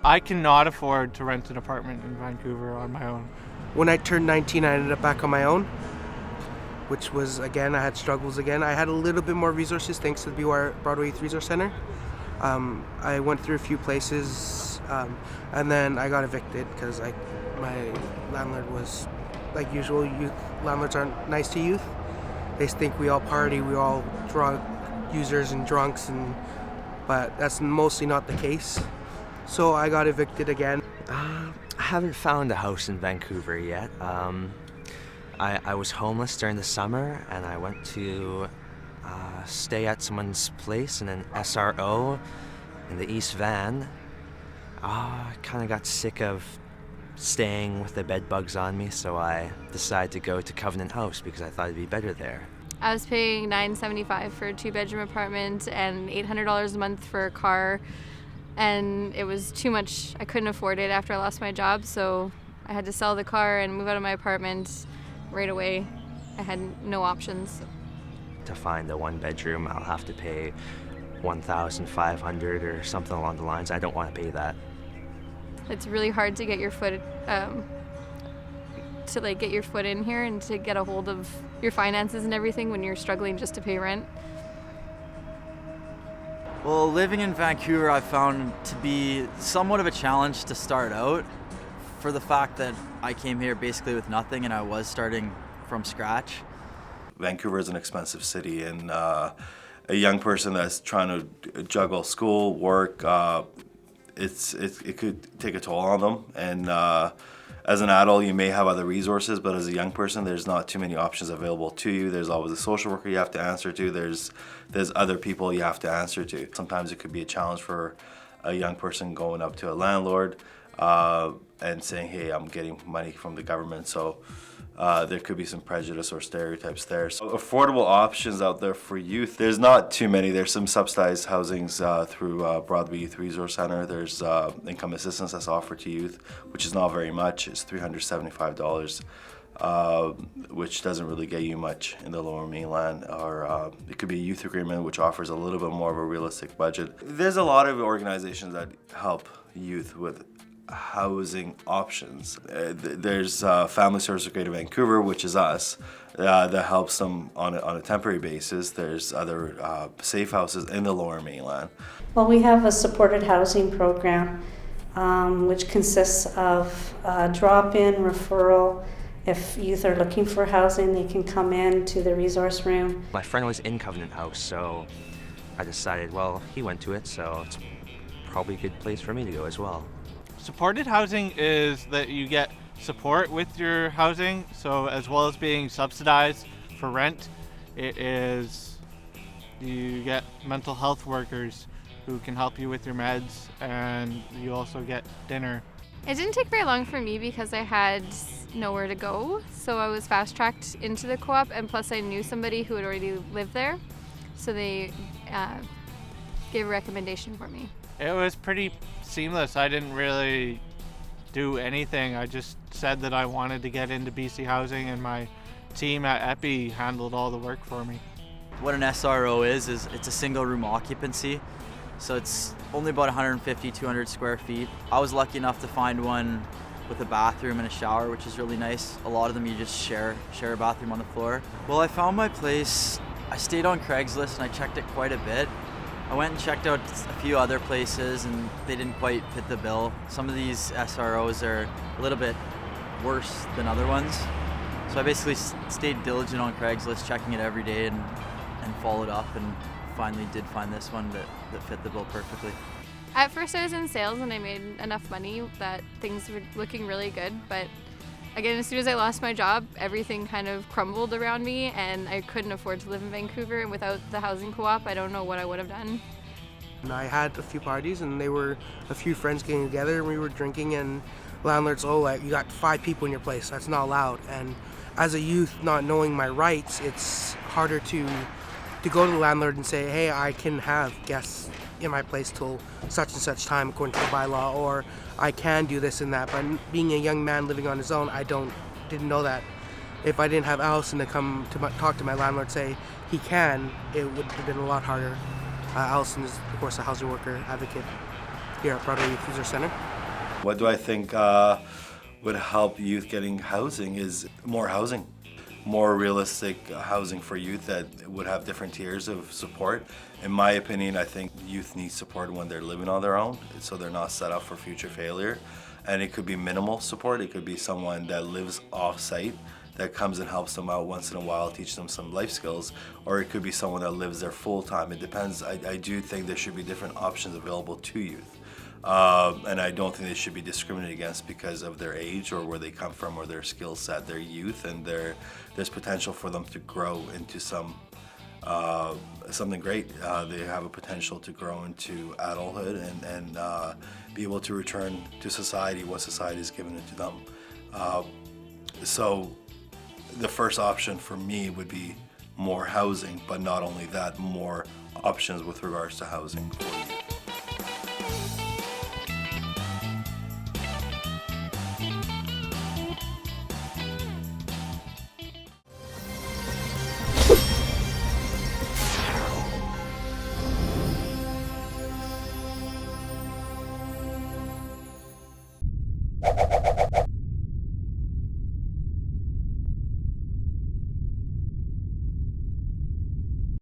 I cannot afford to rent an apartment in Vancouver on my own. When I turned 19, I ended up back on my own, which was, again, I had struggles again. I had a little bit more resources thanks to the BYR Broadway Youth Resource Center. I went through a few places, and then I got evicted because my landlord was, like usual, youth landlords aren't nice to youth. They think we all party, we all drug users and drunks, but that's mostly not the case. So I got evicted again. I haven't found a house in Vancouver yet. I was homeless during the summer, and I went to stay at someone's place in an SRO in the East Van. I kind of got sick of staying with the bed bugs on me, so I decided to go to Covenant House because I thought it'd be better there. I was paying $975 for a 2-bedroom apartment and $800 a month for a car, and it was too much. I couldn't afford it after I lost my job, so I had to sell the car and move out of my apartment right away. I had no options. To find a 1-bedroom, I'll have to pay $1,500 or something along the lines. I don't want to pay that. It's really hard to get your foot get your foot in here and to get a hold of your finances and everything when you're struggling just to pay rent. Well, living in Vancouver I found to be somewhat of a challenge to start out, for the fact that I came here basically with nothing and I was starting from scratch. Vancouver is an expensive city, and a young person that's trying to juggle school, work, it could take a toll on them. And as an adult, you may have other resources, but as a young person, there's not too many options available to you. There's always a social worker you have to answer to. There's other people you have to answer to. Sometimes it could be a challenge for a young person going up to a landlord and saying, hey, I'm getting money from the government. So there could be some prejudice or stereotypes there. So affordable options out there for youth, there's not too many. There's some subsidized housings through Broadway Youth Resource Center. There's income assistance that's offered to youth, which is not very much. It's $375, which doesn't really get you much in the Lower Mainland. Or it could be a youth agreement, which offers a little bit more of a realistic budget. There's a lot of organizations that help youth with housing options. There's Family Service of Greater Vancouver, which is us, that helps them on a temporary basis. There's other safe houses in the Lower Mainland. Well, we have a supported housing program, which consists of drop-in referral. If youth are looking for housing, they can come in to the resource room. My friend was in Covenant House, so I decided, well, he went to it, so it's probably a good place for me to go as well. Supported housing is that you get support with your housing, so as well as being subsidized for rent, you get mental health workers who can help you with your meds, and you also get dinner. It didn't take very long for me because I had nowhere to go, so I was fast-tracked into the co-op, and plus I knew somebody who had already lived there, so they gave a recommendation for me. It was pretty seamless. I didn't really do anything. I just said that I wanted to get into BC Housing, and my team at EPI handled all the work for me. What an SRO is it's a single room occupancy, so it's only about 150, 200 square feet. I was lucky enough to find one with a bathroom and a shower, which is really nice. A lot of them you just share a bathroom on the floor. Well, I found my place. I stayed on Craigslist and I checked it quite a bit. I went and checked out a few other places and they didn't quite fit the bill. Some of these SROs are a little bit worse than other ones. So I basically stayed diligent on Craigslist, checking it every day and followed up, and finally did find this one that fit the bill perfectly. At first I was in sales and I made enough money that things were looking really good, but again, as soon as I lost my job, everything kind of crumbled around me and I couldn't afford to live in Vancouver, and without the housing co-op, I don't know what I would have done. And I had a few parties and they were a few friends getting together and we were drinking, and landlords, you got 5 people in your place, that's not allowed. And as a youth, not knowing my rights, it's harder to go to the landlord and say, hey, I can have guests in my place till such and such time according to the bylaw, or I can do this and that. But being a young man living on his own, I didn't know that. If I didn't have Allison to come to talk to my landlord, say he can, it would have been a lot harder. Allison is, of course, a housing worker advocate here at Broadway Youth Resource Center. What do I think would help youth getting housing is more housing. More realistic housing for youth that would have different tiers of support. In my opinion, I think youth need support when they're living on their own, so they're not set up for future failure. And it could be minimal support. It could be someone that lives off-site that comes and helps them out once in a while, teach them some life skills, or it could be someone that lives there full-time. It depends. I do think there should be different options available to youth. And I don't think they should be discriminated against because of their age or where they come from or their skill set. They're youth, and there's potential for them to grow into something great. They have a potential to grow into adulthood and be able to return to society what society has given it to them. So the first option for me would be more housing, but not only that, more options with regards to housing for youth.